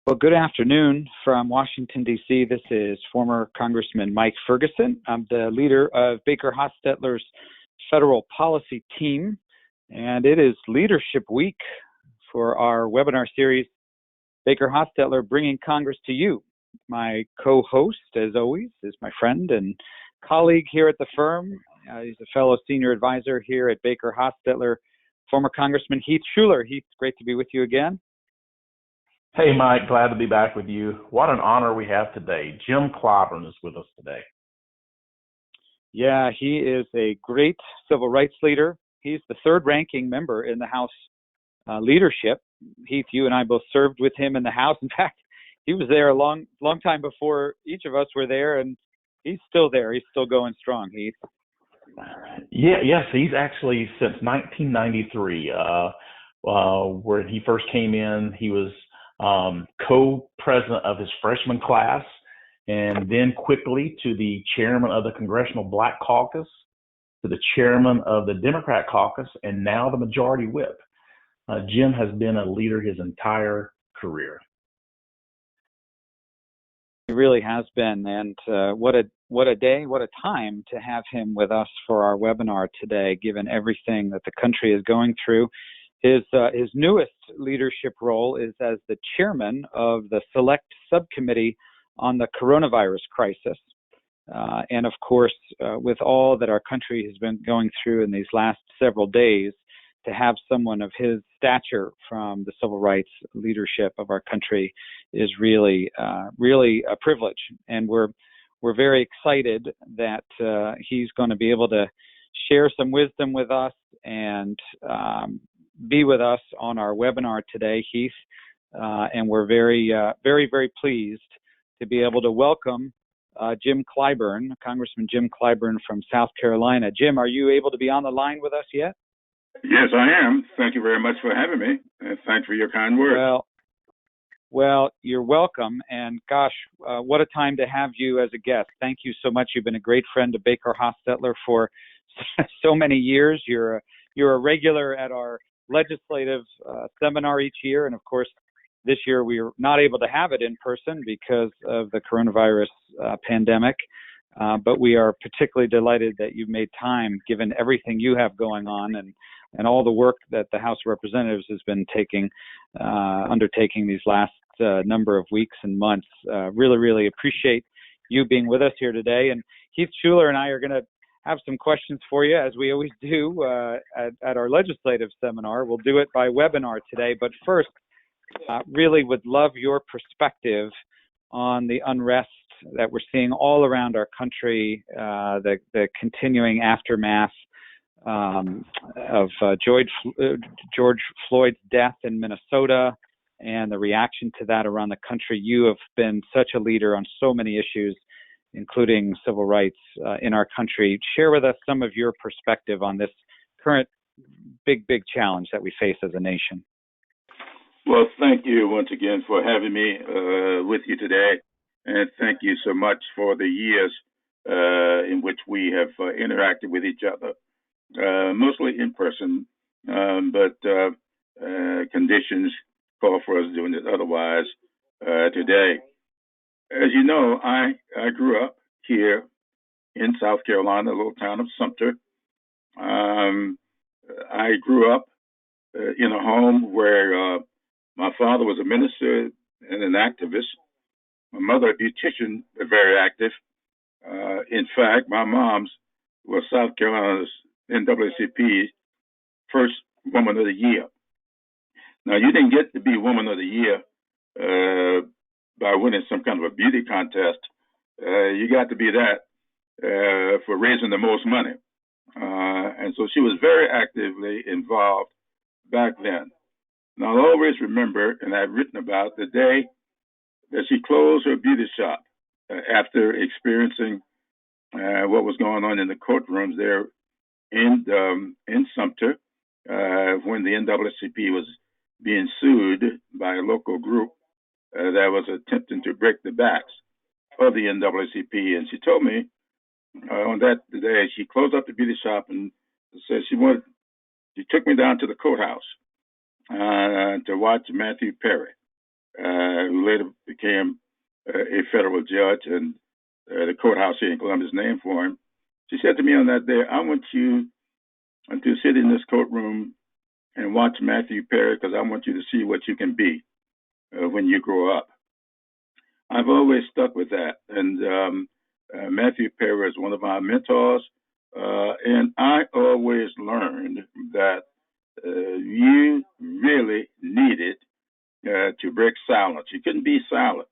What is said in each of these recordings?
Well, good afternoon from Washington, D.C. This is former Congressman Mike Ferguson. I'm the leader of BakerHostetler's federal policy team, and it is Leadership Week for our webinar series, BakerHostetler Bringing Congress to You. My co-host, as always, is my friend and colleague here at the firm. He's a fellow senior advisor here at BakerHostetler, former Congressman Heath Shuler. Heath, great to be with you again. Hey, Mike, glad to be back with you. What an honor we have today. Jim Clyburn is with us today. Yeah, he is a great civil rights leader. He's the third ranking member in the House leadership. Heath, you and I both served with him in the House. In fact, he was there a long time before each of us were there, and he's still there. He's still going strong, Heath. Yes, he's actually since 1993, where he first came in. He was co-president of his freshman class, and then quickly to the chairman of the Congressional Black Caucus, to the chairman of the Democrat Caucus, and now the majority whip. Jim has been a leader his entire career. He really has been, and what a day, what a time to have him with us for our webinar today, given everything that the country is going through. His newest leadership role is as the chairman of the Select Subcommittee on the Coronavirus Crisis. And of course, with all that our country has been going through in these last several days, to have someone of his stature from the civil rights leadership of our country is really a privilege. And we're very excited that he's going to be able to share some wisdom with us and be with us on our webinar today, Heath. And we're very pleased to be able to welcome Jim Clyburn, Congressman Jim Clyburn from South Carolina. Jim, are you able to be on the line with us yet? Yes, I am. Thank you very much for having me, and thanks for your kind words. Well, you're welcome, and gosh, what a time to have you as a guest. Thank you so much. You've been a great friend to BakerHostetler for so many years. You're a regular at our legislative seminar each year, and of course, this year we were not able to have it in person because of the coronavirus pandemic. But we are particularly delighted that you've made time, given everything you have going on and all the work that the House of Representatives has been undertaking these last number of weeks and months. Really appreciate you being with us here today. And Heath Shuler and I are going to have some questions for you, as we always do at our legislative seminar. We'll do it by webinar today. But first, really would love your perspective on the unrest that we're seeing all around our country, the continuing aftermath of George Floyd's death in Minnesota, and the reaction to that around the country. You have been such a leader on so many issues, including civil rights in our country. Share with us some of your perspective on this current big challenge that we face as a nation. Well, thank you once again for having me with you today. And thank you so much for the years in which we have interacted with each other, mostly in person, but conditions call for us doing it otherwise today. As you know, I grew up here in South Carolina, a little town of Sumter. I grew up in a home where my father was a minister and an activist. My mother, a beautician, was very active. In fact, my mom's was South Carolina's NAACP first Woman of the Year. Now, you didn't get to be Woman of the Year by winning some kind of a beauty contest. You got to be that for raising the most money. And so she was very actively involved back then. Now, I'll always remember, and I've written about the day that she closed her beauty shop after experiencing what was going on in the courtrooms there in Sumter when the NAACP was being sued by a local group that was attempting to break the backs of the NAACP. And she told me on that day she closed up the beauty shop and said she took me down to the courthouse to watch Matthew Perry. who later became a federal judge, and the courthouse here in Columbus is named for him. She said to me on that day, I want you to sit in this courtroom and watch Matthew Perry, because I want you to see what you can be when you grow up. I've always stuck with that. And Matthew Perry is one of my mentors. And I always learned that you really needed to break silence. You couldn't be silent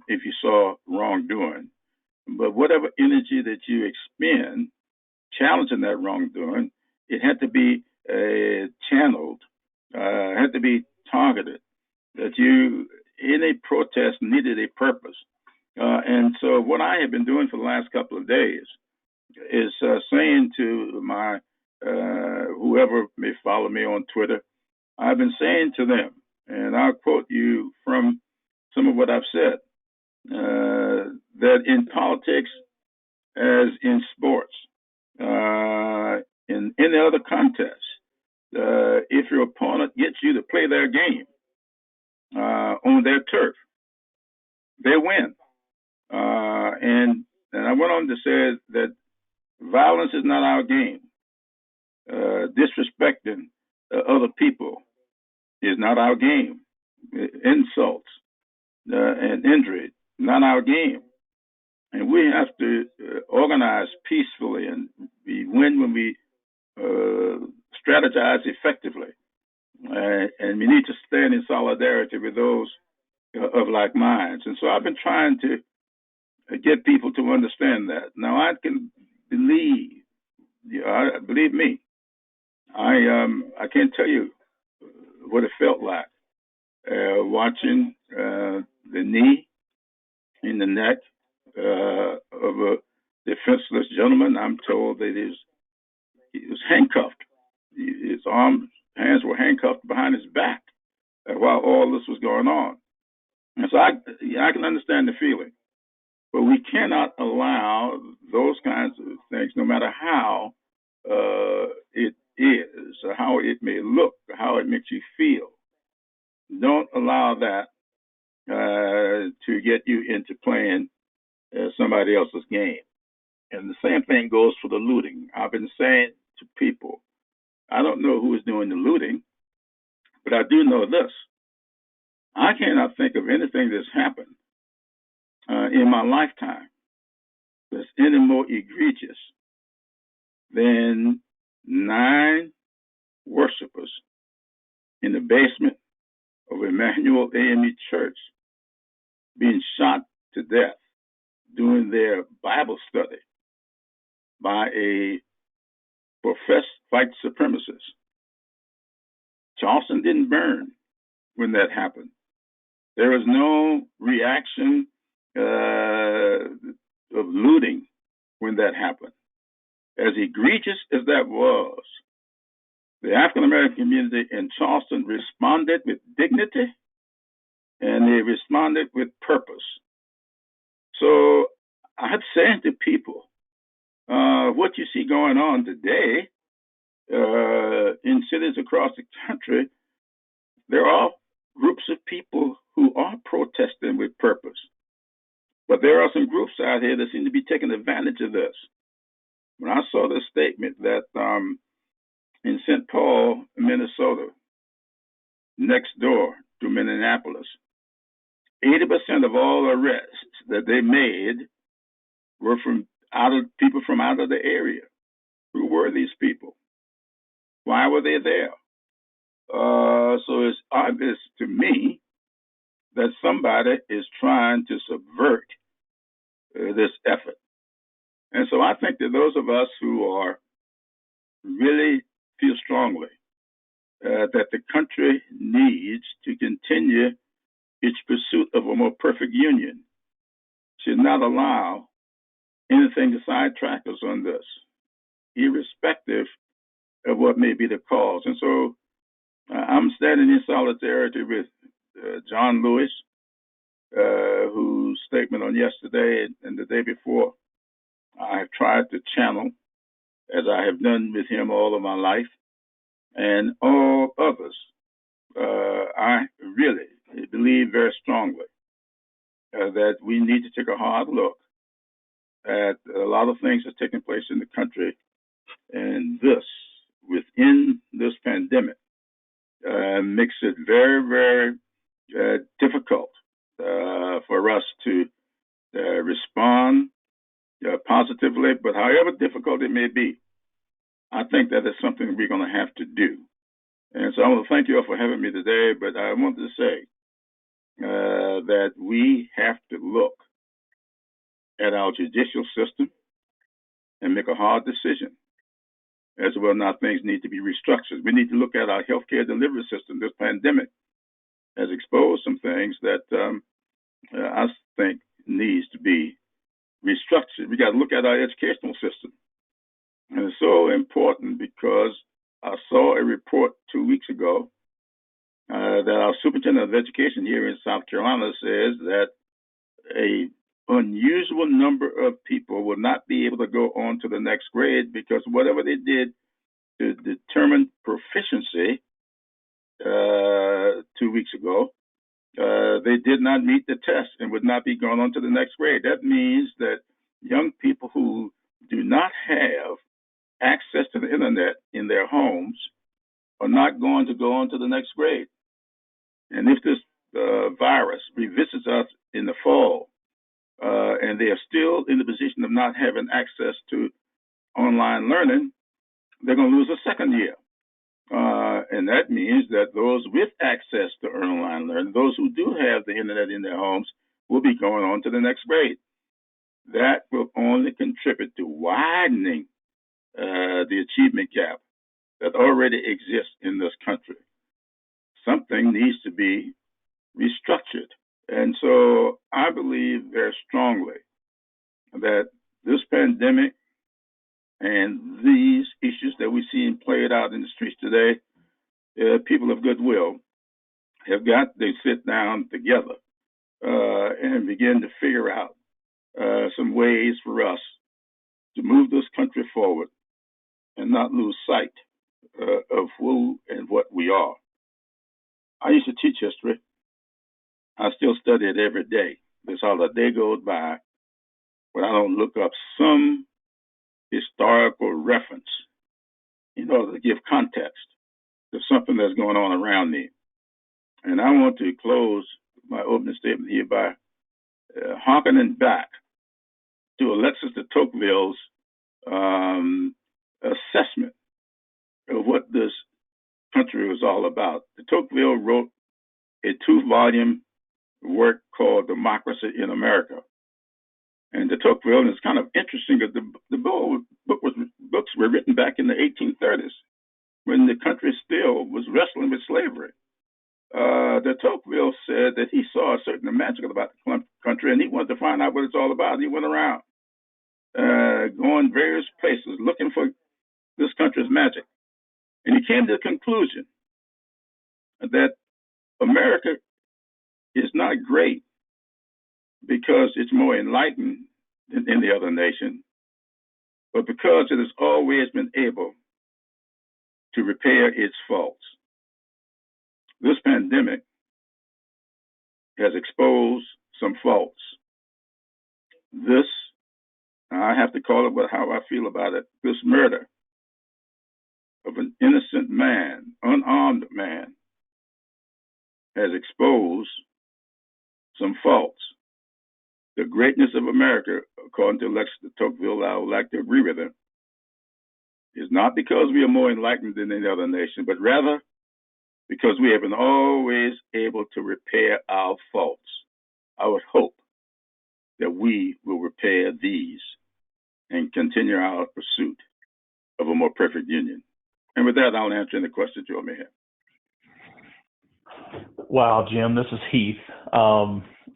if you saw wrongdoing. But whatever energy that you expend challenging that wrongdoing, it had to be channeled, had to be targeted. That any protest needed a purpose. And so what I have been doing for the last couple of days is saying to my whoever may follow me on Twitter, I've been saying to them, and I'll quote you from some of what I've said, that in politics, as in sports, in any other contest, if your opponent gets you to play their game on their turf, they win. And I went on to say that violence is not our game. Disrespecting other people is not our game. Insults and injury, not our game. And we have to organize peacefully and win when we strategize effectively. And we need to stand in solidarity with those of like minds. And so I've been trying to get people to understand that. Now I can believe me, I can't tell you what it felt like watching the knee in the neck of a defenseless gentleman. I'm told that he was handcuffed. His hands were handcuffed behind his back while all this was going on. And so I can understand the feeling, but we cannot allow those kinds of things, no matter how it is, or how it may look, or how it makes you feel. Don't allow that to get you into playing somebody else's game. And the same thing goes for the looting. I've been saying to people, I don't know who is doing the looting, but I do know this. I cannot think of anything that's happened in my lifetime that's any more egregious than 9 worshipers in the basement of Emmanuel AME Church being shot to death during their Bible study by a professed white supremacist. Charleston didn't burn when that happened. There was no reaction of looting when that happened. As egregious as that was, the African American community in Charleston responded with dignity, and they responded with purpose. So I'm saying to people, what you see going on today in cities across the country, there are groups of people who are protesting with purpose. But there are some groups out here that seem to be taking advantage of this. When I saw the statement that in St. Paul, Minnesota, next door to Minneapolis, 80% of all arrests that they made were from people from out of the area. Who were these people? Why were they there? So it's obvious to me that somebody is trying to subvert this effort. And so I think that those of us who are really feel strongly that the country needs to continue its pursuit of a more perfect union should not allow anything to sidetrack us on this, irrespective of what may be the cause. And so I'm standing in solidarity with John Lewis, whose statement on yesterday and the day before I have tried to channel, as I have done with him all of my life, and all others. I really believe very strongly that we need to take a hard look at a lot of things that's taking place in the country, and within this pandemic, makes it very, very difficult for us to respond positively. But however difficult it may be, I think that is something we're going to have to do. And so I want to thank you all for having me today, but I wanted to say that we have to look at our judicial system and make a hard decision as to whether or not things need to be restructured. We need to look at our healthcare delivery system. This pandemic has exposed some things that I think needs to be restructured. We got to look at our educational system. And it's so important because I saw a report 2 weeks ago that our superintendent of education here in South Carolina says that a unusual number of people will not be able to go on to the next grade because whatever they did to determine proficiency 2 weeks ago, they did not meet the test and would not be going on to the next grade. That means that young people who do not have access to the internet in their homes are not going to go on to the next grade. And if this virus revisits us in the fall, and they are still in the position of not having access to online learning, they're going to lose a second year. And that means that those with access to online learning, those who do have the internet in their homes, will be going on to the next grade. That will only contribute to widening the achievement gap that already exists in this country. Something needs to be restructured. And so I believe very strongly that this pandemic and these issues that we see played out in the streets today, people of goodwill have got to sit down together and begin to figure out some ways for us to move this country forward and not lose sight of who and what we are. I used to teach history. I still study it every day. There's how a day goes by when I don't look up some historical reference in order to give context to something that's going on around me. And I want to close my opening statement here by harkening back to Alexis de Tocqueville's assessment of what this country was all about. De Tocqueville wrote a 2-volume work called Democracy in America. And de Tocqueville, and it's kind of interesting that books were written back in the 1830s when the country still was wrestling with slavery. De Tocqueville said that he saw a certain magic about the country and he wanted to find out what it's all about. He went around going various places looking for this country's magic. And he came to the conclusion that America is not great because it's more enlightened than any other nation, but because it has always been able to repair its faults. This pandemic has exposed some faults. This, I have to call it how I feel about it, this murder of an innocent man, unarmed man, has exposed some faults. The greatness of America, according to Alexis de Tocqueville, I would like to agree with him, is not because we are more enlightened than any other nation, but rather because we have been always able to repair our faults. I would hope that we will repair these and continue our pursuit of a more perfect union. And with that, I'll answer any questions you may have. Wow, Jim, this is Heath.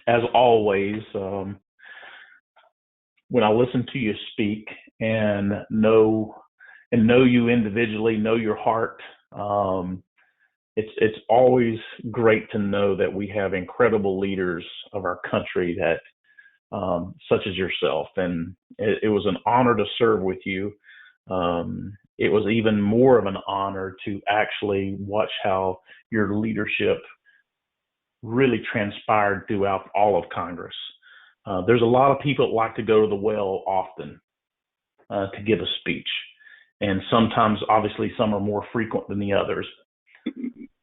As always, when I listen to you speak and know you individually, know your heart, it's always great to know that we have incredible leaders of our country that such as yourself. And it was an honor to serve with you. It was even more of an honor to actually watch how your leadership really transpired throughout all of Congress. There's a lot of people that like to go to the well often to give a speech. And sometimes, obviously, some are more frequent than the others.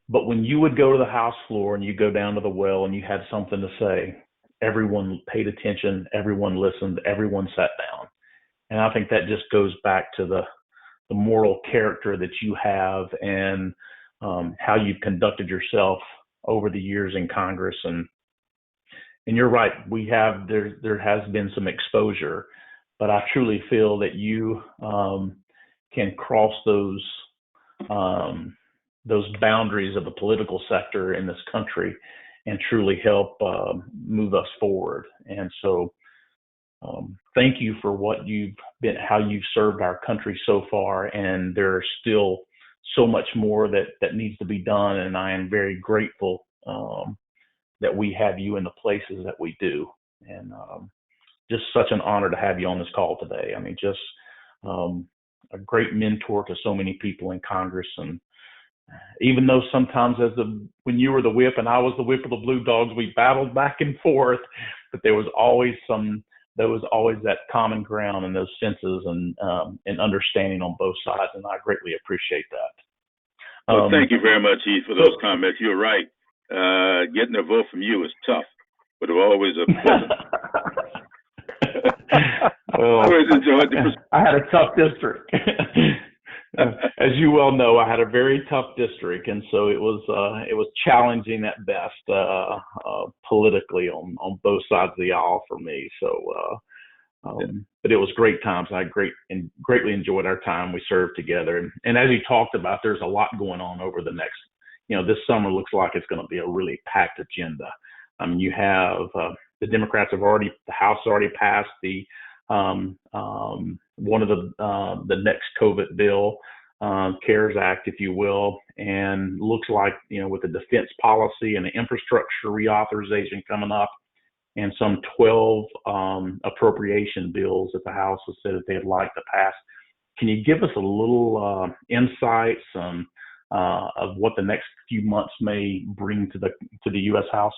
But when you would go to the House floor and you go down to the well and you had something to say, everyone paid attention, everyone listened, everyone sat down. And I think that just goes back to the moral character that you have and how you've conducted yourself over the years in Congress. And you're right, there has been some exposure, but I truly feel that you can cross those boundaries of the political sector in this country and truly help move us forward. And so thank you for what you've been, how you've served our country so far. And there's still so much more that needs to be done. And I am very grateful that we have you in the places that we do. And just such an honor to have you on this call today. I mean, just a great mentor to so many people in Congress. And even though sometimes when you were the whip and I was the whip of the Blue Dogs, we battled back and forth, but there was always that common ground and those senses and understanding on both sides. And I greatly appreciate that. Well, thank you very much, Heath, for those comments. You're right. Getting a vote from you is tough, but always a pleasure. Well, I always enjoyed the I had a tough district. As you well know, I had a very tough district, and so it was challenging at best politically on both sides of the aisle for me. So, but it was great times. I greatly enjoyed our time we served together. And as you talked about, there's a lot going on over the next. This summer looks like it's going to be a really packed agenda. I mean, you have the Democrats the House has already passed the one of the next COVID bill, CARES Act, if you will, and looks like, with the defense policy and the infrastructure reauthorization coming up and some 12 appropriation bills that the House has said that they'd like to pass. Can you give us a little insights of what the next few months may bring to the U.S. House?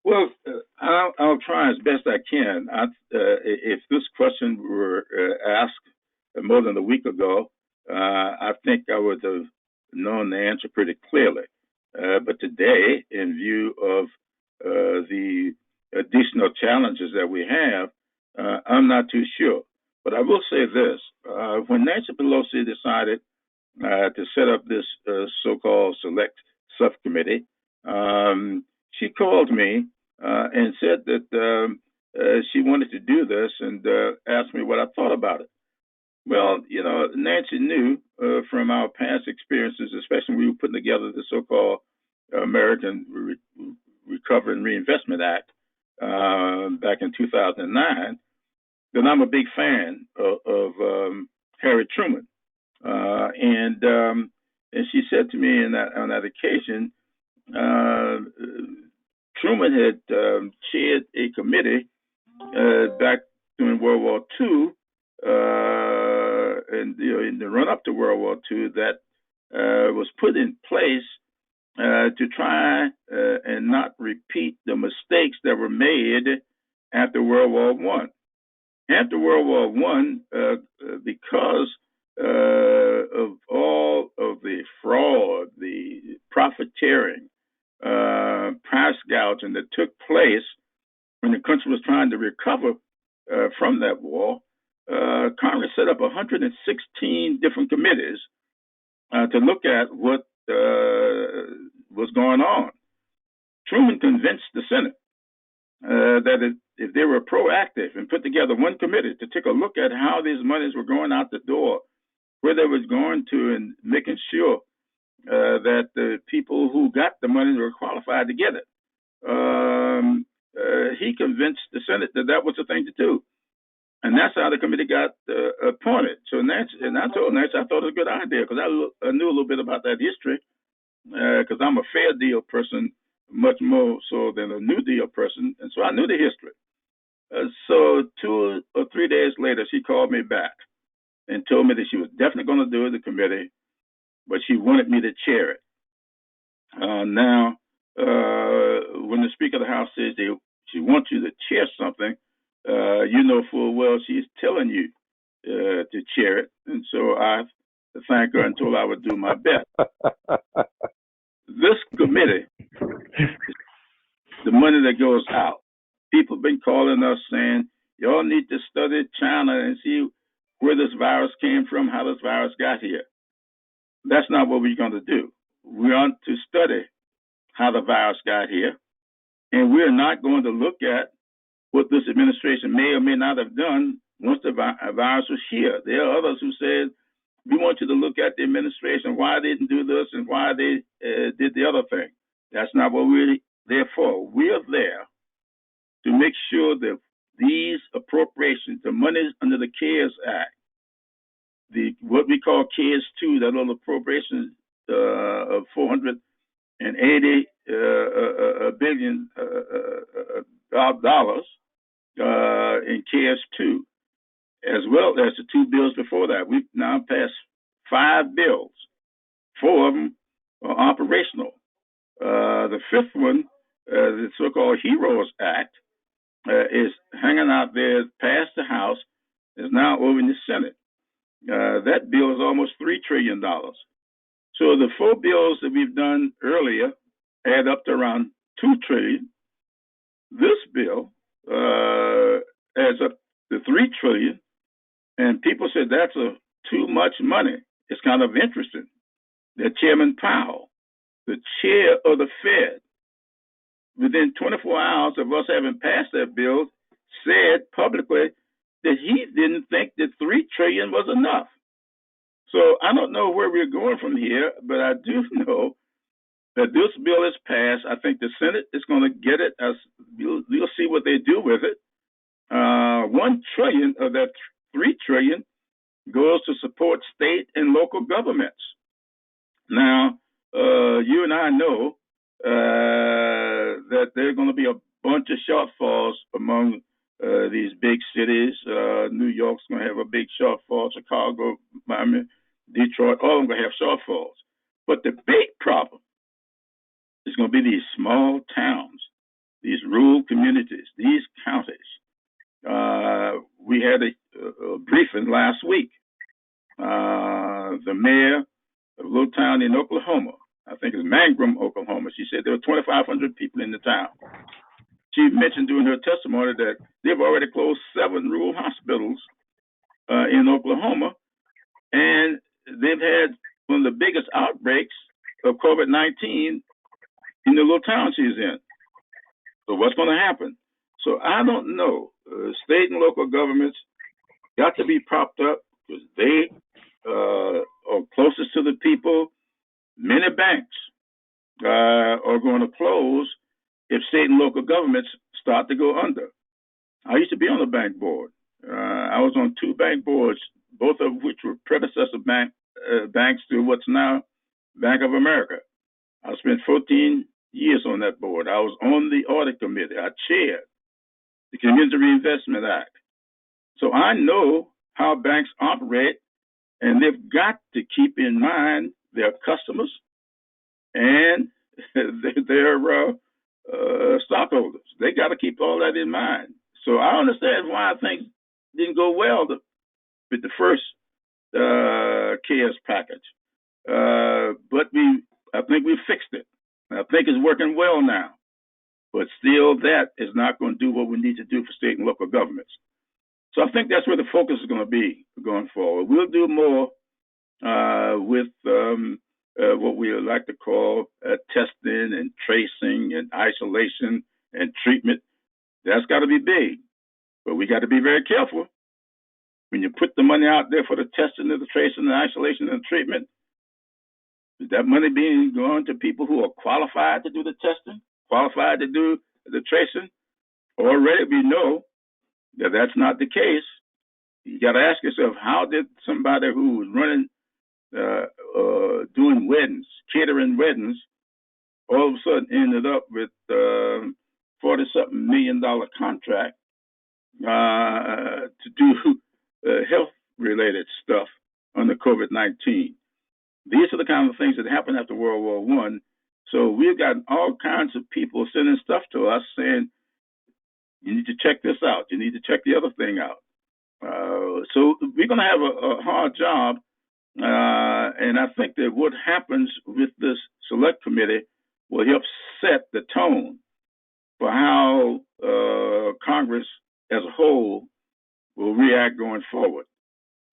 Well, I'll try as best I can. If this question were asked more than a week ago, I think I would have known the answer pretty clearly. But today, in view of the additional challenges that we have, I'm not too sure. But I will say this. When Nancy Pelosi decided to set up this so-called select subcommittee, she called me and said that she wanted to do this and asked me what I thought about it. Well, Nancy knew from our past experiences, especially when we were putting together the so-called American Recovery and Reinvestment Act back in 2009, that I'm a big fan of Harry Truman. And she said to me on that occasion, Truman had chaired a committee back during World War II, and in the run-up to World War II, that was put in place to try and not repeat the mistakes that were made after World War I. After World War I, because of all of the fraud, the profiteering, price gouging that took place when the country was trying to recover from that war, Congress set up 116 different committees to look at what was going on. Truman convinced the Senate that if they were proactive and put together one committee to take a look at how these monies were going out the door, where they was going to, and making sure that the people who got the money were qualified to get it. He convinced the Senate that was the thing to do. And that's how the committee got appointed. So Nancy, and I told Nancy I thought it was a good idea because I knew a little bit about that history because I'm a fair deal person much more so than a New Deal person. And so I knew the history. So 2 or 3 days later, she called me back and told me that she was definitely going to do the committee, but she wanted me to chair it. Now, the Speaker of the House says she wants you to chair something, you know full well she's telling you to chair it. And so I thank her and told her I would do my best. This committee, the money that goes out, people have been calling us saying, y'all need to study China and see where this virus came from, how this virus got here. That's not what we're going to do. We want to study how the virus got here, and we're not going to look at what this administration may or may not have done once the virus was here. There are others who said, we want you to look at the administration, why they didn't do this and why they did the other thing. That's not what we're there for. We're there to make sure that these appropriations, the monies under the CARES Act, what we call CARES 2, that little appropriation of $480 billion dollars in CARES 2, as well as the two bills before that. We've now passed 5 bills. 4 of them are operational. The 5th one, the so-called HEROES Act, is hanging out there, past the House, is now over in the Senate. That bill is almost $3 trillion. So the 4 bills that we've done earlier add up to around $2 trillion. This bill adds up to $3 trillion, and people said that's too much money. It's kind of interesting that Chairman Powell, the chair of the Fed, within 24 hours of us having passed that bill, said publicly that he didn't think that $3 trillion was enough. So I don't know where we're going from here, but I do know that this bill is passed. I think the Senate is going to get it. You'll see what they do with it. $1 trillion of that $3 trillion goes to support state and local governments. Now, you and I know that there are going to be a bunch of shortfalls among these big cities. New York's going to have a big shortfall. Chicago, Miami, Detroit, all of them going to have shortfalls. But the big problem is going to be these small towns, these rural communities, these counties. We had a briefing last week. The mayor of a little town in Oklahoma, I think it's Mangrum, Oklahoma, she said there were 2,500 people in the town. She mentioned during her testimony that they've already closed 7 rural hospitals in Oklahoma, and they've had one of the biggest outbreaks of COVID-19 in the little town she's in. So what's going to happen? So I don't know. State and local governments got to be propped up because they are closest to the people. Many banks are going to close if state and local governments start to go under. I used to be on the bank board. I was on 2 bank boards, both of which were predecessor banks to what's now Bank of America. I spent 14 years on that board. I was on the audit committee. I chaired the Community Reinvestment Act. So I know how banks operate, and they've got to keep in mind their customers and their stockholders. They got to keep all that in mind. So I understand why things didn't go well with the first CARES package. But I think we fixed it. I think it's working well now. But still, that is not going to do what we need to do for state and local governments. So I think that's where the focus is going to be going forward. We'll do more with what we like to call testing and tracing and isolation and treatment. That's got to be big. But we got to be very careful. When you put the money out there for the testing and the tracing and isolation and treatment, is that money being going to people who are qualified to do the testing, qualified to do the tracing? Already we know that that's not the case. You got to ask yourself, how did somebody who was running, doing weddings, catering weddings, all of a sudden ended up with $40-something million contract to do health-related stuff under COVID-19? These are the kind of things that happened after World War I So we've got all kinds of people sending stuff to us saying, you need to check this out. You need to check the other thing out. So we're going to have a hard job. And I think that what happens with this select committee will help set the tone for how Congress as a whole will react going forward.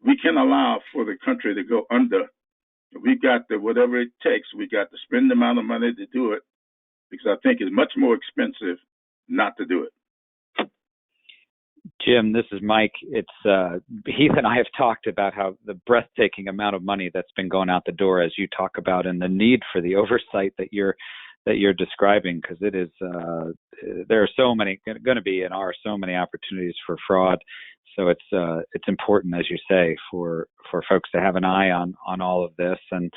We can't allow for the country to go under. We've got to, whatever it takes, we got to spend the amount of money to do it, because I think it's much more expensive not to do it. Jim, this is Mike. It's Heath and I have talked about how the breathtaking amount of money that's been going out the door, as you talk about, and the need for the oversight that you're describing, because it is there are so many going to be and are so many opportunities for fraud. So it's important, as you say, for folks to have an eye on all of this, and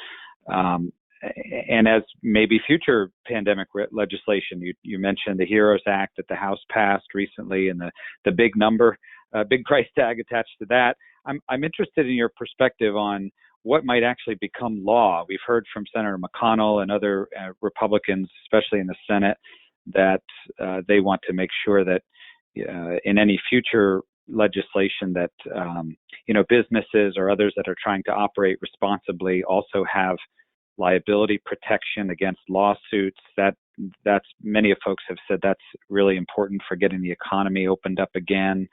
as maybe future pandemic legislation. You mentioned the HEROES Act that the House passed recently, and the big number, big price tag attached to that. I'm interested in your perspective on what might actually become law. We've heard from Senator McConnell and other Republicans, especially in the Senate, that they want to make sure that in any future legislation that businesses or others that are trying to operate responsibly also have liability protection against lawsuits. That's many of folks have said that's really important for getting the economy opened up again.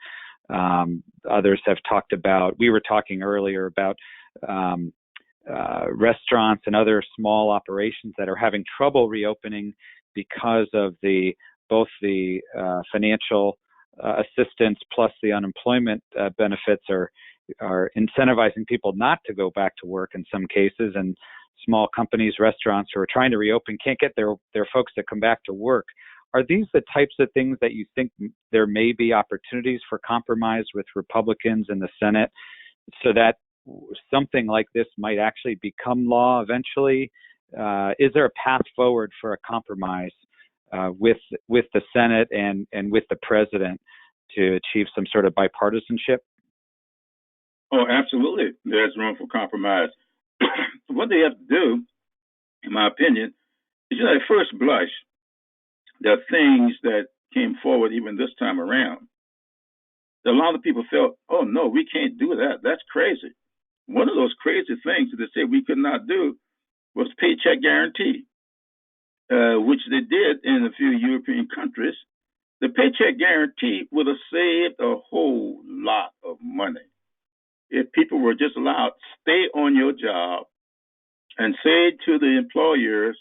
Others have talked about, we were talking earlier about restaurants and other small operations that are having trouble reopening because of both the financial assistance plus the unemployment benefits are incentivizing people not to go back to work in some cases, and small companies, restaurants who are trying to reopen can't get their folks to come back to work. Are these the types of things that you think there may be opportunities for compromise with Republicans in the Senate so that something like this might actually become law eventually? Is there a path forward for a compromise with the Senate and with the president to achieve some sort of bipartisanship? Oh, absolutely. There's room for compromise. What they have to do, in my opinion, is, at first blush, there are things that came forward even this time around. A lot of people felt, oh, no, we can't do that. That's crazy. One of those crazy things that they said we could not do was paycheck guarantee, which they did in a few European countries. The paycheck guarantee would have saved a whole lot of money if people were just allowed to stay on your job and say to the employers,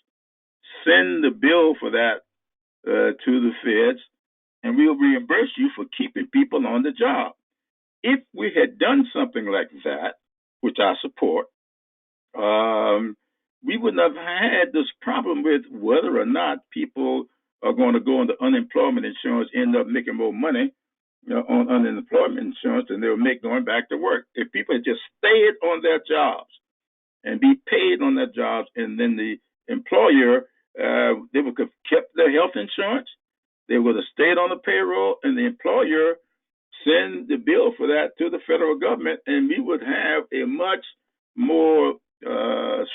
send the bill for that to the feds, and we'll reimburse you for keeping people on the job. If we had done something like that, which I support, we wouldn't have had this problem with whether or not people are going to go into unemployment insurance, end up making more money on unemployment insurance than they'll make going back to work. If people had just stayed on their jobs and be paid on their jobs, and then the employer, they would have kept their health insurance, they would have stayed on the payroll, and the employer send the bill for that to the federal government, and we would have a much more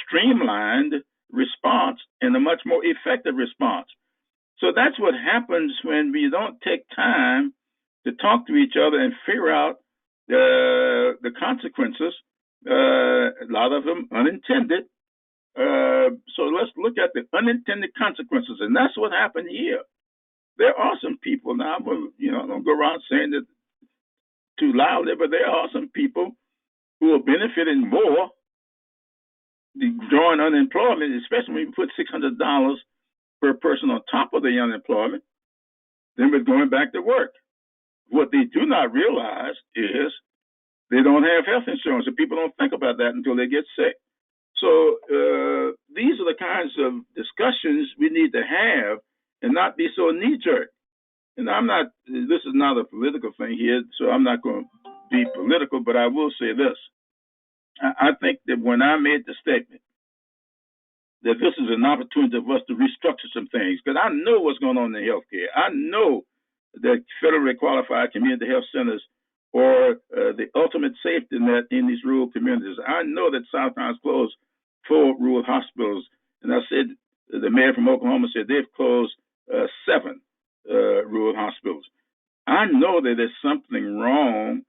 streamlined response and a much more effective response. So that's what happens when we don't take time to talk to each other and figure out the consequences, a lot of them unintended. So let's look at the unintended consequences, and that's what happened here. There are some people now, I don't go around saying it too loudly, but there are some people who are benefiting more drawing unemployment, especially when you put $600 per person on top of the unemployment, than with going back to work. What they do not realize is they don't have health insurance, and people don't think about that until they get sick. So these are the kinds of discussions we need to have and not be so knee-jerk. And this is not a political thing here, so I'm not going to be political, but I will say this. I think that when I made the statement that this is an opportunity for us to restructure some things, because I know what's going on in healthcare. I know that federally qualified community health centers or the ultimate safety net in these rural communities. I know that Southtown's closed 4 rural hospitals, and I said the mayor from Oklahoma said they've closed 7 rural hospitals. I know that there's something wrong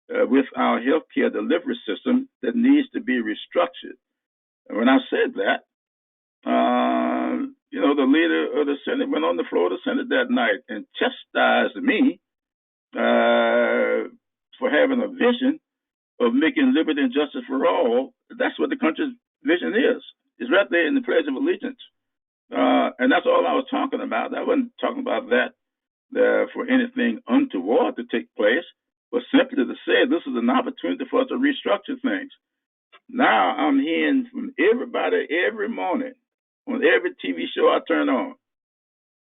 with our healthcare delivery system that needs to be restructured. And when I said that, the leader of the Senate went on the floor of the Senate that night and chastised me for having a vision of making liberty and justice for all. That's what the country's vision is. It's right there in the Pledge of Allegiance. And that's all I was talking about. I wasn't talking about that for anything untoward to take place, but simply to say this is an opportunity for us to restructure things. Now I'm hearing from everybody every morning on every TV show I turn on.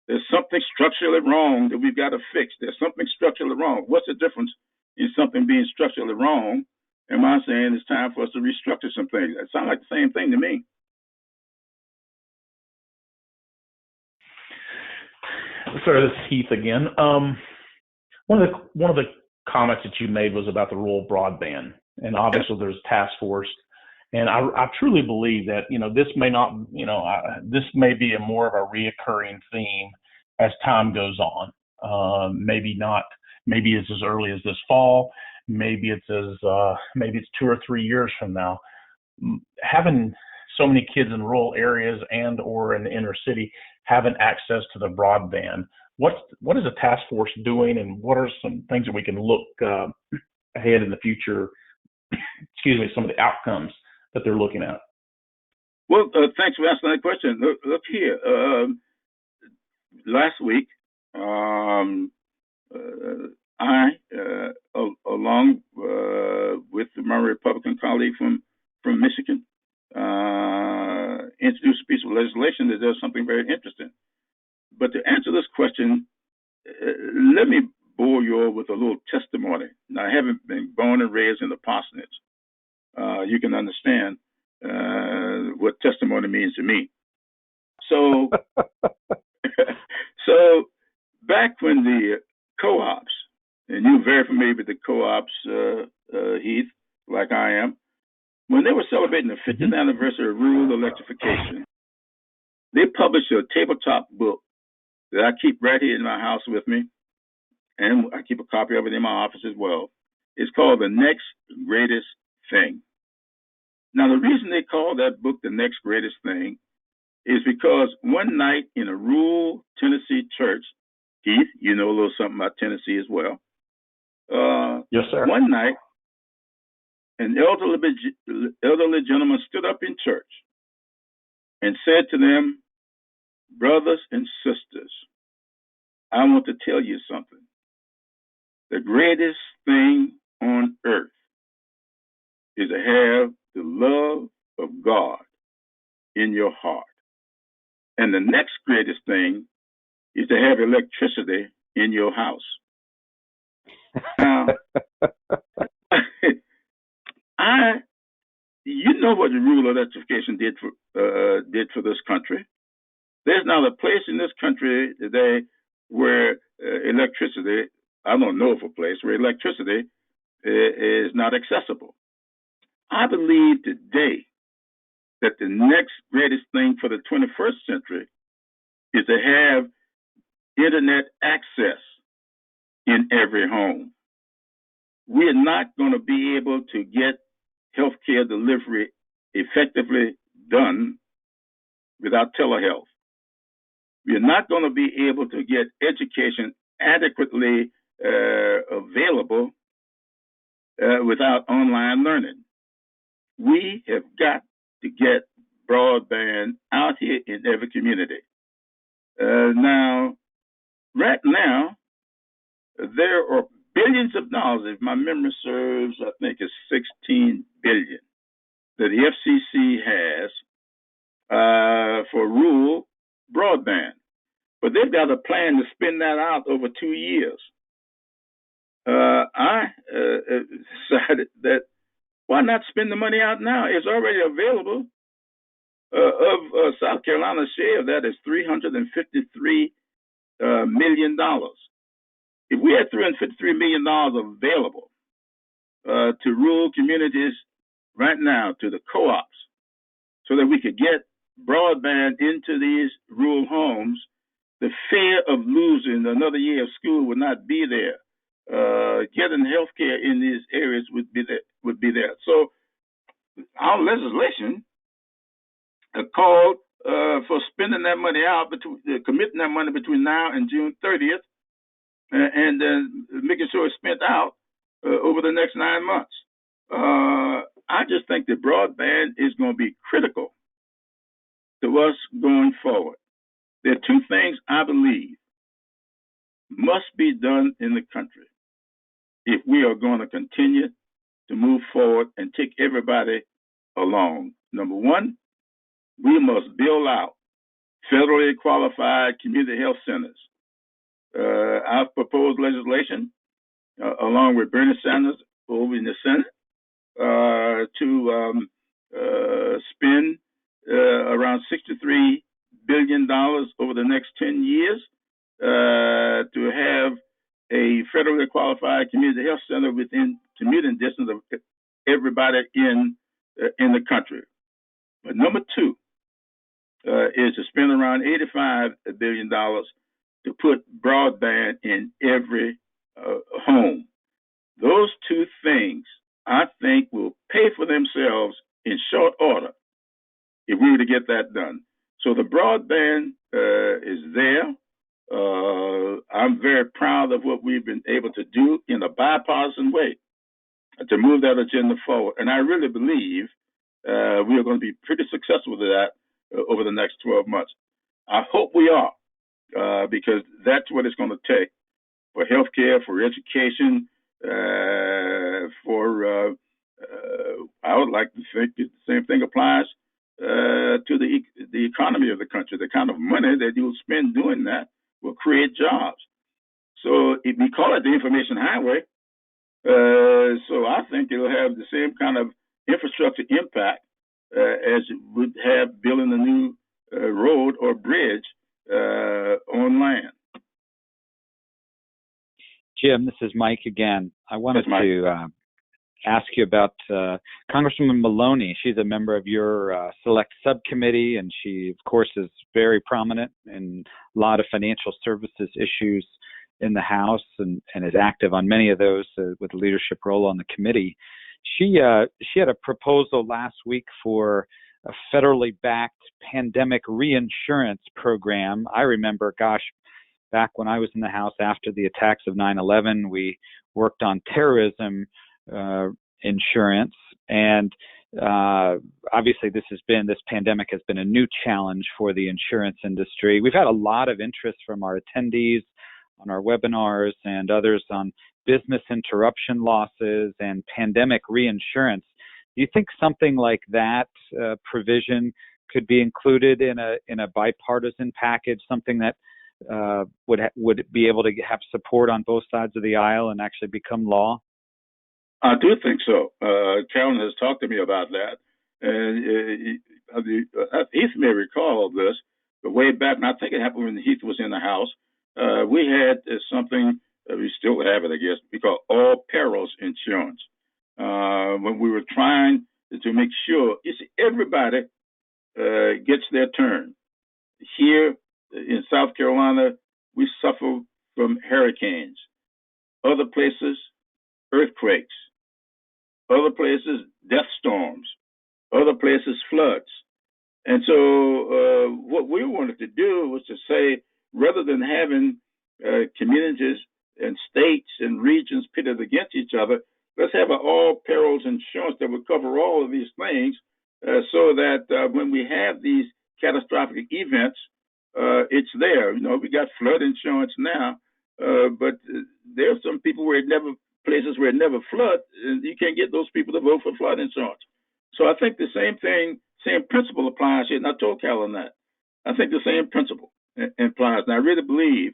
There's something structurally wrong that we've got to fix. There's something structurally wrong. What's the difference in something being structurally wrong? Am I saying it's time for us to restructure some things? That sounds like the same thing to me. Sorry, this is Heath again. One of the comments that you made was about the rural broadband, and obviously there's a task force. And I truly believe that this may not, this may be a more of a reoccurring theme as time goes on. Maybe not. Maybe it's as early as this fall. Maybe it's 2 or 3 years from now. Having so many kids in rural areas and or in the inner city having access to the broadband, what is the task force doing, and what are some things that we can look ahead in the future? Excuse me, some of the outcomes that they're looking at. Well, thanks for asking that question. Look here. Last week, I, along with my Republican colleague from Michigan, introduced a piece of legislation that does something very interesting. But to answer this question, let me bore you all with a little testimony. Now, I haven't been born and raised in the parsonage. You can understand what testimony means to me. So, so back when the co-ops, and you're very familiar with the co-ops, Heath, like I am, when they were celebrating the 50th anniversary of rural electrification, they published a tabletop book that I keep right here in my house with me, and I keep a copy of it in my office as well. It's called The Next Greatest Thing. Now, the reason they call that book The Next Greatest Thing is because one night in a rural Tennessee church, Heath, you know a little something about Tennessee as well. Yes, sir. One night, an elderly gentleman stood up in church and said to them, "Brothers and sisters, I want to tell you something. The greatest thing on earth is to have the love of God in your heart. And the next greatest thing is to have electricity in your house." Now, you know what the rural electrification did for this country. There's not a place in this country today where electricity, I don't know of a place where electricity is not accessible. I believe today that the next greatest thing for the 21st century is to have internet access in every home. We are not going to be able to get healthcare delivery effectively done without telehealth. We are not going to be able to get education adequately available without online learning. We have got to get broadband out here in every community. Right now, there are billions of dollars, if my memory serves, I think it's $16 billion that the FCC has for rural broadband. But they've got a plan to spend that out over 2 years. I decided that why not spend the money out now? It's already available. Of South Carolina's share of that is $353 million. If we had $353 million available to rural communities right now, to the co-ops, so that we could get broadband into these rural homes, the fear of losing another year of school would not be there. Getting health care in these areas would be there. So our legislation called for spending that money out, committing that money between now and June 30th, and then making sure it's spent out over the next 9 months. I just think that broadband is going to be critical to us going forward. There are two things I believe must be done in the country if we are going to continue to move forward and take everybody along. Number one, we must build out federally qualified community health centers. I've proposed legislation along with Bernie Sanders over in the Senate to spend around $63 billion over the next 10 years to have a federally qualified community health center within commuting distance of everybody in the country. But number two is to spend around $85 billion to put broadband in every home. Those two things, I think, will pay for themselves in short order if we were to get that done. So the broadband is there. I'm very proud of what we've been able to do in a bipartisan way to move that agenda forward. And I really believe we are going to be pretty successful with that over the next 12 months. I hope we are, because that's what it's going to take for healthcare, for education, I would like to think the same thing applies to the economy of the country. The kind of money that you'll spend doing that will create jobs. So we call it the information highway. So I think it'll have the same kind of infrastructure impact as it would have building a new road or bridge on land. Jim, this is Mike again. I wanted to ask you about Congresswoman Maloney. She's a member of your select subcommittee, and she, of course, is very prominent in a lot of financial services issues in the House and is active on many of those with a leadership role on the committee. She had a proposal last week for a federally backed pandemic reinsurance program. I remember, back when I was in the House after the attacks of 9/11, we worked on terrorism insurance, and obviously this pandemic has been a new challenge for the insurance industry. We've had a lot of interest from our attendees on our webinars and others on business interruption losses and pandemic reinsurance. Do you think something like that provision could be included in a bipartisan package, something that would be able to have support on both sides of the aisle and actually become law? I do think so. Carolyn has talked to me about that. And Heath may recall this, but way back, and I think it happened when Heath was in the House, we had something, we still have it, I guess, we call all perils insurance. When we were trying to make sure, you see, everybody gets their turn. Here in South Carolina, we suffer from hurricanes. Other places, earthquakes. Other places, death storms. Other places, floods. And so what we wanted to do was to say, rather than having communities and states and regions pitted against each other, let's have an all perils insurance that would cover all of these things so that when we have these catastrophic events, it's there. You know, we got flood insurance now, but there are some people places where it never flood, and you can't get those people to vote for flood insurance. So I think the same principle applies here. And I told Carolyn that. I think the same principle applies. And I really believe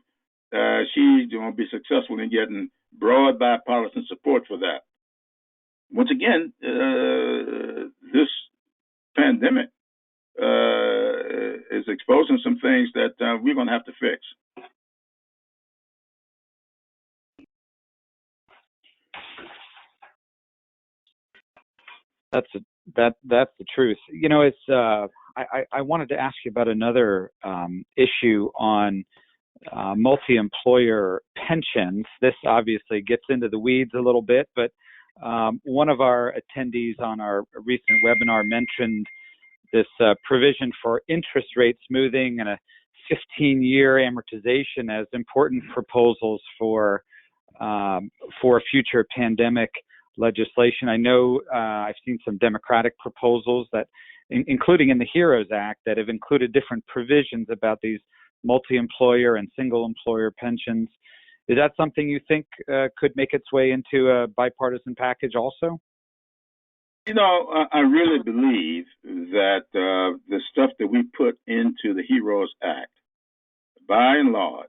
she's going to be successful in getting broad bipartisan support for that. Once again, this pandemic is exposing some things that we're going to have to fix. That's the truth. It's I wanted to ask you about another issue on multi-employer pensions. This obviously gets into the weeds a little bit, but one of our attendees on our recent webinar mentioned this provision for interest rate smoothing and a 15-year amortization as important proposals for future pandemic legislation. I know I've seen some Democratic proposals that, including in the HEROES Act, that have included different provisions about these multi-employer and single-employer pensions. Is that something you think could make its way into a bipartisan package also? I really believe that the stuff that we put into the HEROES Act, by and large,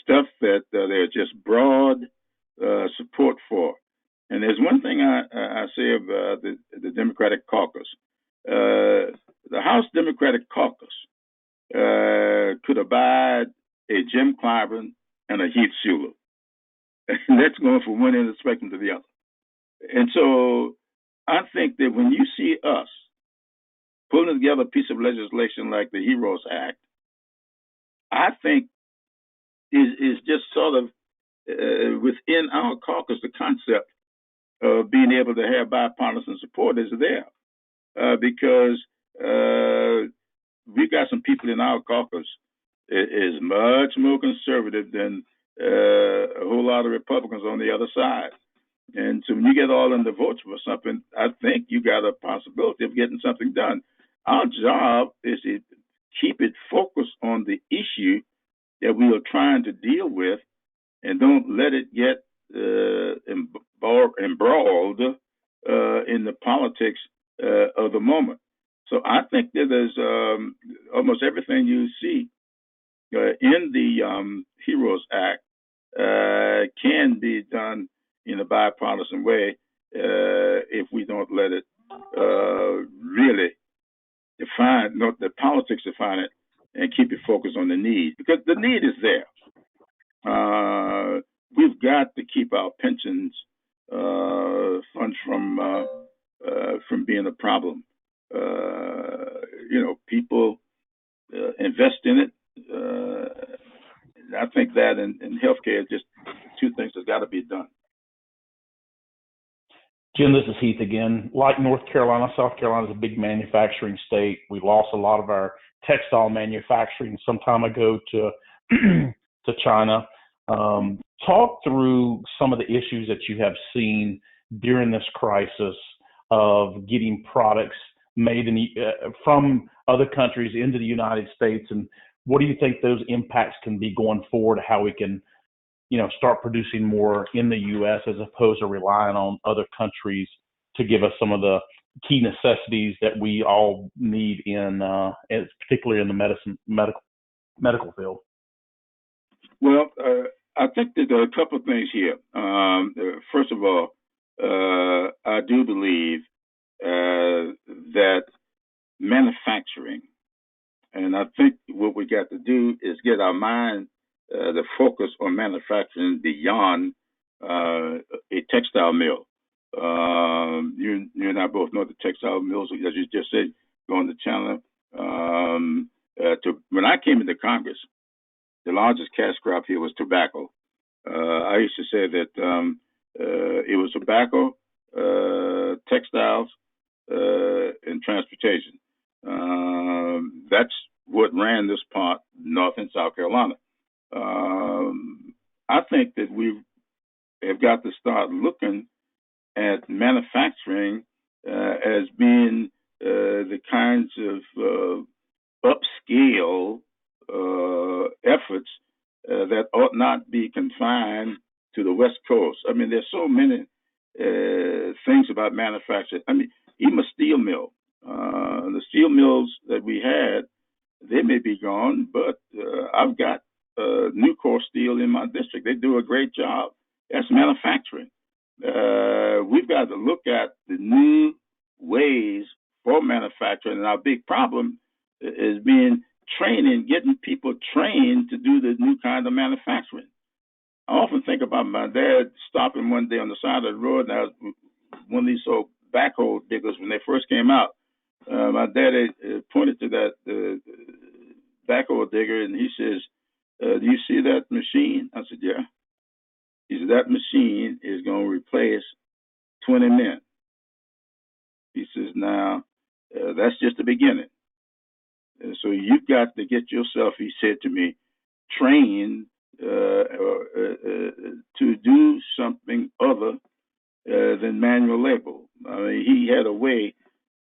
stuff that there's just broad support for. And there's one thing I say of the Democratic caucus. The House Democratic caucus could abide a Jim Clyburn and a Heath Shuler. And that's going from one end of the spectrum to the other. And so I think that when you see us pulling together a piece of legislation like the HEROES Act, I think is just sort of within our caucus, the concept of being able to have bipartisan support is there. Because we've got some people in our caucus is much more conservative than a whole lot of Republicans on the other side. And so when you get all in the votes for something, I think you got a possibility of getting something done. Our job is to keep it focused on the issue that we are trying to deal with, and don't let it get embroiled in the politics of the moment. So I think that there's almost everything you see in the HEROES Act can be done in a bipartisan way if we don't let it really the politics define it, and keep it focused on the need, because the need is there. We've got to keep our pensions funds from being a problem. People invest in it. I think that in healthcare, just two things that's got to be done. Jim, this is Heath again. Like North Carolina, South Carolina is a big manufacturing state. We lost a lot of our textile manufacturing some time ago to China. Talk through some of the issues that you have seen during this crisis of getting products made from other countries into the United States, and what do you think those impacts can be going forward? How we can, start producing more in the U.S. as opposed to relying on other countries to give us some of the key necessities that we all need particularly in the medical field. Well, I think that there are a couple of things here. First of all, I do believe that manufacturing, and I think what we got to do is get our mind the focus on manufacturing beyond a textile mill. You and I both know the textile mills, as you just said, going to China. When I came into Congress, the largest cash crop here was tobacco. I used to say that it was tobacco, textiles, and transportation. That's what ran this part, North and South Carolina. I think that we have got to start looking at manufacturing as being the kinds of upscale efforts that ought not be confined to the West Coast. I mean, there's so many things about manufacturing. I mean, even a steel mill. The steel mills that we had, they may be gone, but I've got Nucor Steel in my district. They do a great job. That's manufacturing. We've got to look at the new ways for manufacturing, and our big problem is getting people trained to do the new kind of manufacturing. I often think about my dad stopping one day on the side of the road, and I was one of these backhoe diggers when they first came out. My daddy pointed to that backhoe digger, and he says, "Do you see that machine?" I said, "Yeah." He said, "That machine is going to replace 20 men." He says, "Now, that's just the beginning. So you've got to get yourself," he said to me, "trained to do something other than manual labor." I mean, he had a way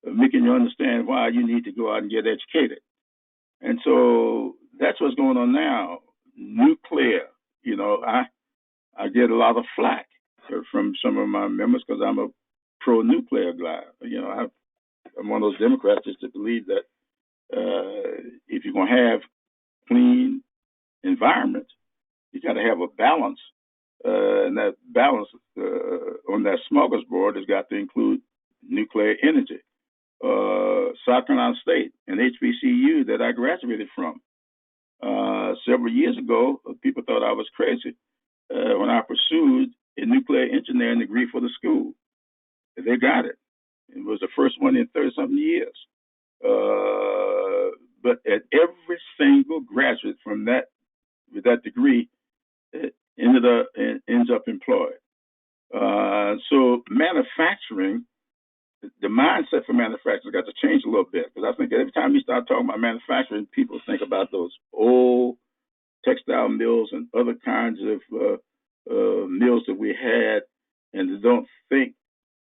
of making you understand why you need to go out and get educated. And so that's what's going on now. Nuclear, I get a lot of flack from some of my members because I'm a pro-nuclear guy. I'm one of those Democrats that believe that if you're going to have clean environment, you got to have a balance. And that balance on that smorgasbord has got to include nuclear energy. South Carolina State, an HBCU that I graduated from, several years ago, people thought I was crazy when I pursued a nuclear engineering degree for the school. They got it. It was the first one in 30-something years. But at every single graduate from that with that degree ends up employed. So manufacturing, the mindset for manufacturing got to change a little bit, because I think every time you start talking about manufacturing, people think about those old textile mills and other kinds of mills that we had, and they don't think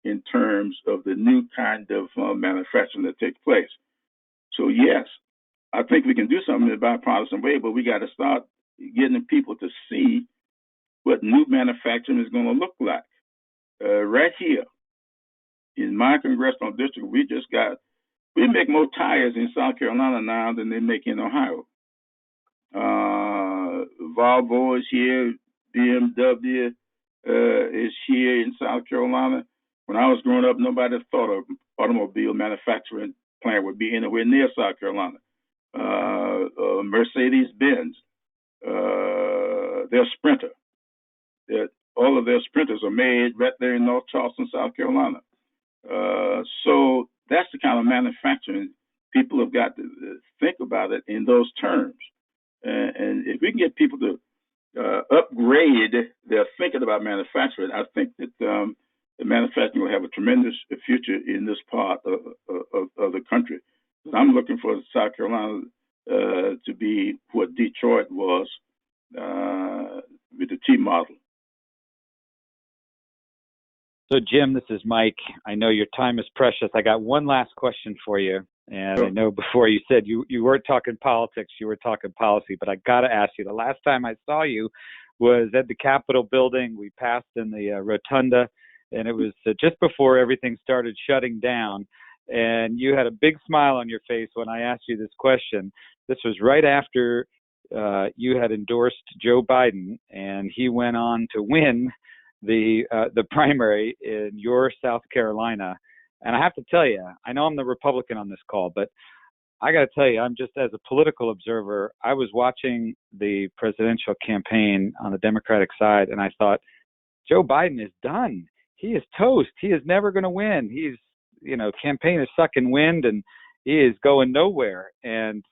in terms of the new kind of manufacturing that takes place. So yes, I think we can do something in a bipartisan way, but we got to start getting people to see what new manufacturing is going to look like. Right here in my congressional district, we make more tires in South Carolina now than they make in Ohio. Volvo is here, BMW is here in South Carolina. When I was growing up, nobody thought an automobile manufacturing plant would be anywhere near South Carolina. Mercedes-Benz, their Sprinter. All of their Sprinters are made right there in North Charleston, South Carolina. So that's the kind of manufacturing people have got to think about it in those terms. And if we can get people to upgrade their thinking about manufacturing, I think that the manufacturing will have a tremendous future in this part of the country. I'm looking for South Carolina to be what Detroit was with the T model. So, Jim, this is Mike. I know your time is precious. I got one last question for you. And sure. I know before you said you weren't talking politics, you were talking policy, but I got to ask you, the last time I saw you was at the Capitol building. We passed in the rotunda, and it was just before everything started shutting down. And you had a big smile on your face when I asked you this question. This was right after you had endorsed Joe Biden, and he went on to win the primary in your South Carolina. And I have to tell you, I know I'm the Republican on this call, but I got to tell you, I'm just, as a political observer, I was watching the presidential campaign on the Democratic side, and I thought, Joe Biden is done. He is toast. He is never going to win. He's, campaign is sucking wind, and he is going nowhere. And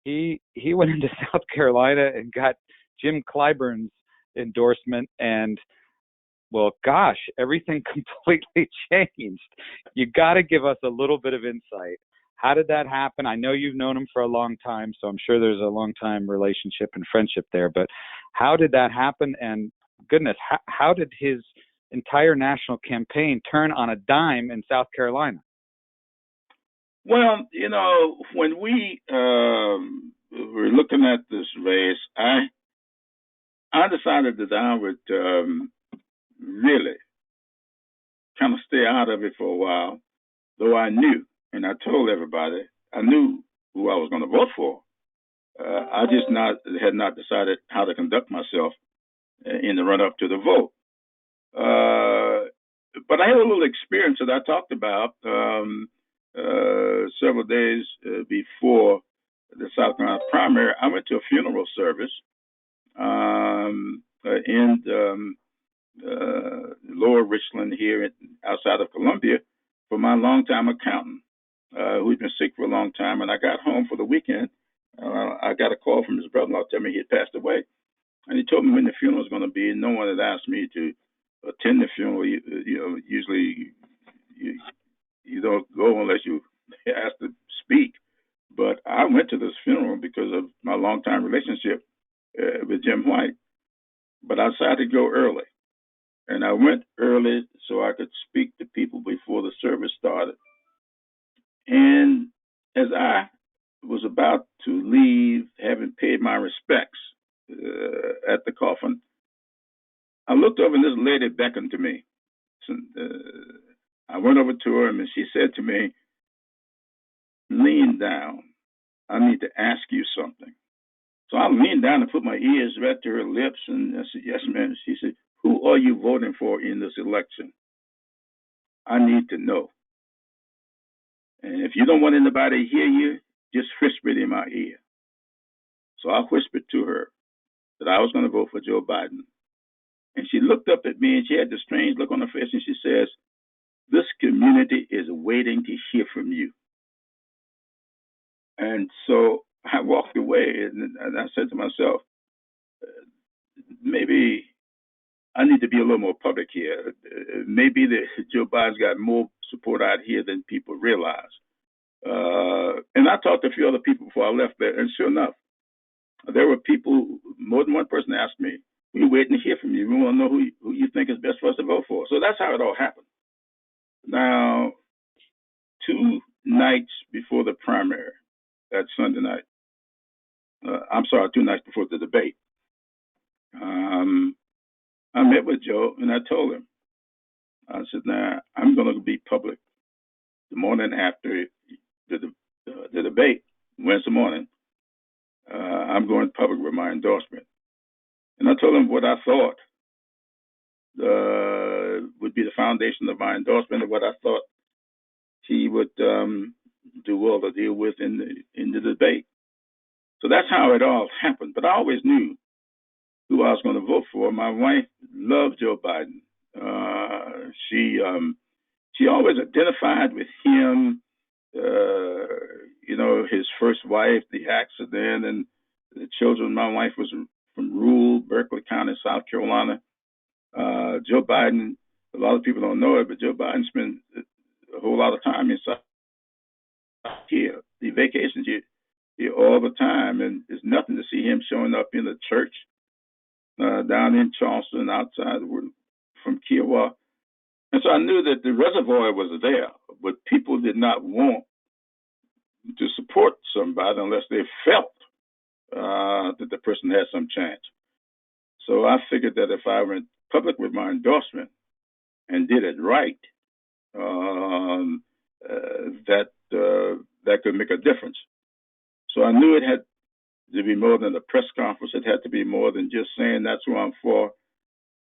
he went into South Carolina and got Jim Clyburn's endorsement, and well, gosh, everything completely changed. You got to give us a little bit of insight. How did that happen? I know you've known him for a long time, so I'm sure there's a long time relationship and friendship there. But how did that happen? And goodness, how did his entire national campaign turn on a dime in South Carolina? Well, when we were looking at this race, I decided that I would really kind of stay out of it for a while, though I knew, and I told everybody, I knew who I was going to vote for. I just had not decided how to conduct myself in the run-up to the vote. But I had a little experience that I talked about several days before the South Carolina primary. I went to a funeral service in Lower Richland here outside of Columbia for my longtime accountant, who'd been sick for a long time. And I got home for the weekend. I got a call from his brother-in-law telling me he had passed away. And he told me when the funeral was going to be. No one had asked me to attend the funeral. Usually you don't go unless you asked to speak. But I went to this funeral because of my longtime relationship with Jim White. But I decided to go early. And I went early so I could speak to people before the service started. And as I was about to leave, having paid my respects at the coffin, I looked over and this lady beckoned to me. So, I went over to her and she said to me, "Lean down. I need to ask you something." So I leaned down and put my ears right to her lips, and I said, "Yes, ma'am." She said, "Who are you voting for in this election? I need to know. And if you don't want anybody to hear you, just whisper it in my ear." So I whispered to her that I was going to vote for Joe Biden. And she looked up at me and she had this strange look on her face and she says, "This community is waiting to hear from you." And so I walked away and I said to myself, maybe I need to be a little more public here. Maybe Joe Biden's got more support out here than people realize. And I talked to a few other people before I left there, and sure enough, there were people, more than one person asked me, "We're waiting to hear from you. We want to know who you think is best for us to vote for." So that's how it all happened. Now, 2 nights before the primary, that Sunday night, 2 nights before the debate, I met with Joe and I told him, I said, "Now, I'm going to be public the morning after the debate, Wednesday morning. I'm going public with my endorsement." And I told him what I thought would be the foundation of my endorsement and what I thought he would do well to deal with in the debate. So that's how it all happened. But I always knew who I was going to vote for. My wife loved Joe Biden. She always identified with him. His first wife, the accident, and the children. My wife was from rural Berkeley County, South Carolina. Joe Biden, a lot of people don't know it, but Joe Biden spent a whole lot of time in South here. He vacations here all the time, and it's nothing to see him showing up in the church down in Charleston, outside from Kiowa. And so I knew that the reservoir was there, but people did not want to support somebody unless they felt that the person had some chance. So I figured that if I went public with my endorsement and did it right, that could make a difference. So I knew it had to be more than a press conference. It had to be more than just saying that's who I'm for.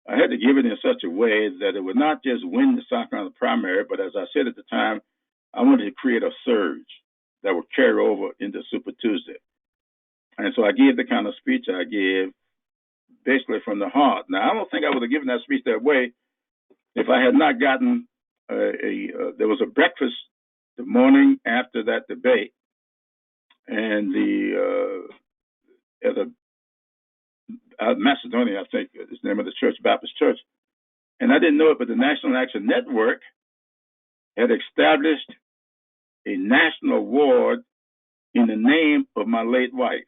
I had to give it in such a way that it would not just win the South Carolina primary, but as I said at the time, I wanted to create a surge that would carry over into Super Tuesday. And so I gave the kind of speech I gave basically from the heart. Now, I don't think I would have given that speech that way if I had not gotten there was a breakfast the morning after that debate, and Macedonia, I think is the name of the church, Baptist Church. And I didn't know it, but the National Action Network had established a national award in the name of my late wife.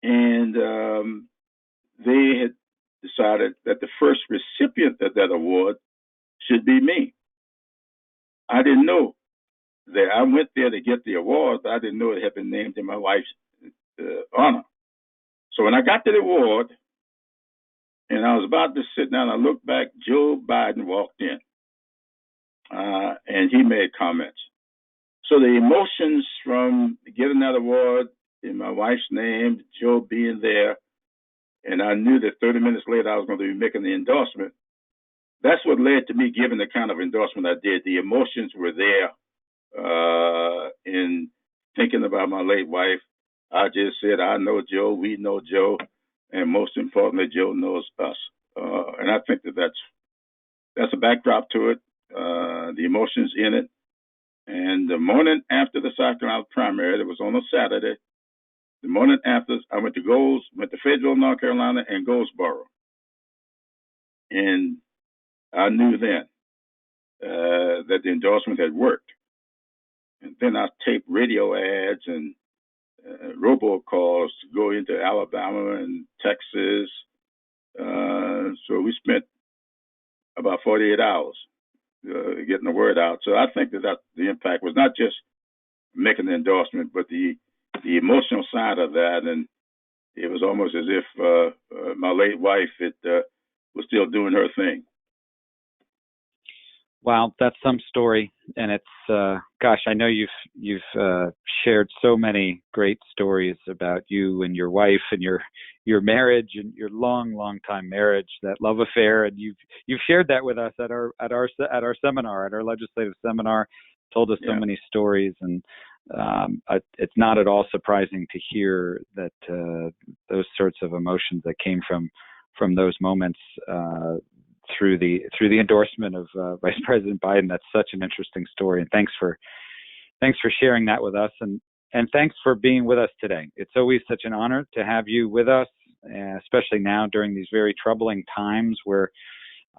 And they had decided that the first recipient of that award should be me. I didn't know that. I went there to get the award, but I didn't know it had been named in my wife's honor. So when I got the award and I was about to sit down, I looked back, Joe Biden walked in and he made comments. So the emotions from getting that award in my wife's name, Joe being there, and I knew that 30 minutes later I was going to be making the endorsement. That's what led to me giving the kind of endorsement I did. The emotions were there in thinking about my late wife. I just said, I know Joe, we know Joe, and most importantly, Joe knows us. And I think that that's a backdrop to it. the emotions in it. And the morning after the South Carolina primary, it was on a Saturday. The morning after, I went to Fayetteville, North Carolina, and Goldsboro. And I knew then that the endorsement had worked. And then I taped radio ads and robocalls to go into Alabama and Texas. So we spent about 48 hours getting the word out. So I think that the impact was not just making the endorsement, but the emotional side of that. And it was almost as if my late wife was still doing her thing. Wow, that's some story, and it's gosh, I know you've shared so many great stories about you and your wife and your marriage and your long time marriage, that love affair, and you've shared that with us at our seminar, at our legislative seminar. Told us so many stories, and it's not at all surprising to hear that those sorts of emotions that came from those moments through the endorsement of Vice President Biden. That's such an interesting story, and thanks for sharing that with us, and thanks for being with us today. It's always such an honor to have you with us, especially now during these very troubling times. We're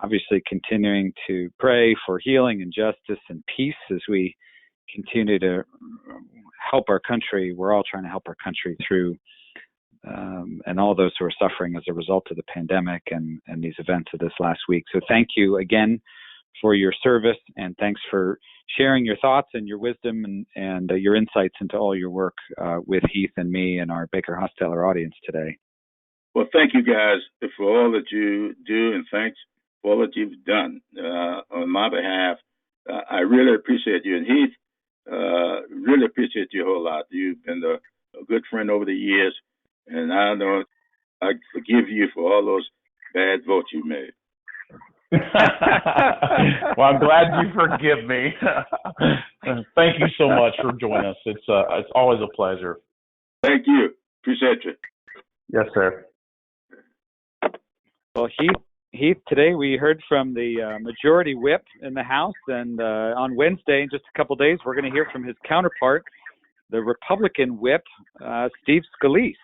obviously continuing to pray for healing and justice and peace as we continue to help our country. We're all trying to help our country through and all those who are suffering as a result of the pandemic and these events of this last week. So thank you again for your service, and thanks for sharing your thoughts and your wisdom and your insights into all your work with Heath and me and our BakerHostetler audience today. Well, thank you guys for all that you do, and thanks for all that you've done on my behalf. I really appreciate you, and Heath, really appreciate you a whole lot. You've been a good friend over the years. And I know I forgive you for all those bad votes you made. Well, I'm glad you forgive me. Thank you so much for joining us. It's always a pleasure. Thank you. Appreciate you. Yes, sir. Well, Heath, today we heard from the Majority Whip in the House, and on Wednesday, in just a couple days, we're going to hear from his counterpart, the Republican Whip, Steve Scalise.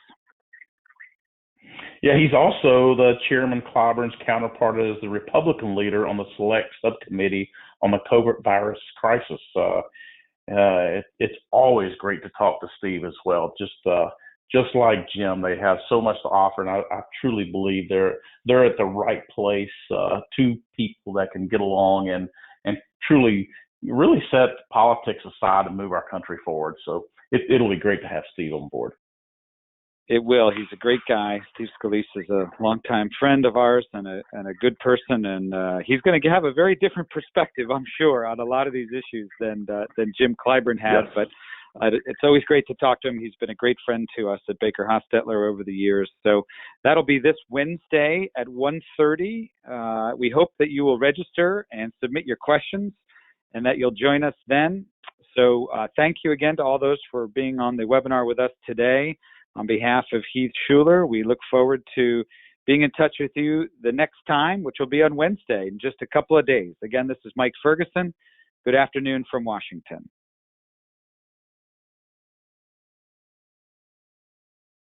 Yeah, he's also the Chairman Clyburn's counterpart as the Republican leader on the Select Subcommittee on the COVID virus crisis. It's always great to talk to Steve as well. Just like Jim, they have so much to offer, and I truly believe they're at the right place. Two people that can get along and truly really set politics aside and move our country forward. So it'll be great to have Steve on board. It will. He's a great guy. Steve Scalise is a longtime friend of ours and a good person, and he's going to have a very different perspective, I'm sure, on a lot of these issues than Jim Clyburn had. Yes. But it's always great to talk to him. He's been a great friend to us at BakerHostetler over the years. So that'll be this Wednesday at 1:30. We hope that you will register and submit your questions, and that you'll join us then. So thank you again to all those for being on the webinar with us today. On behalf of Heath Shuler, we look forward to being in touch with you the next time, which will be on Wednesday in just a couple of days. Again, this is Mike Ferguson. Good afternoon from Washington.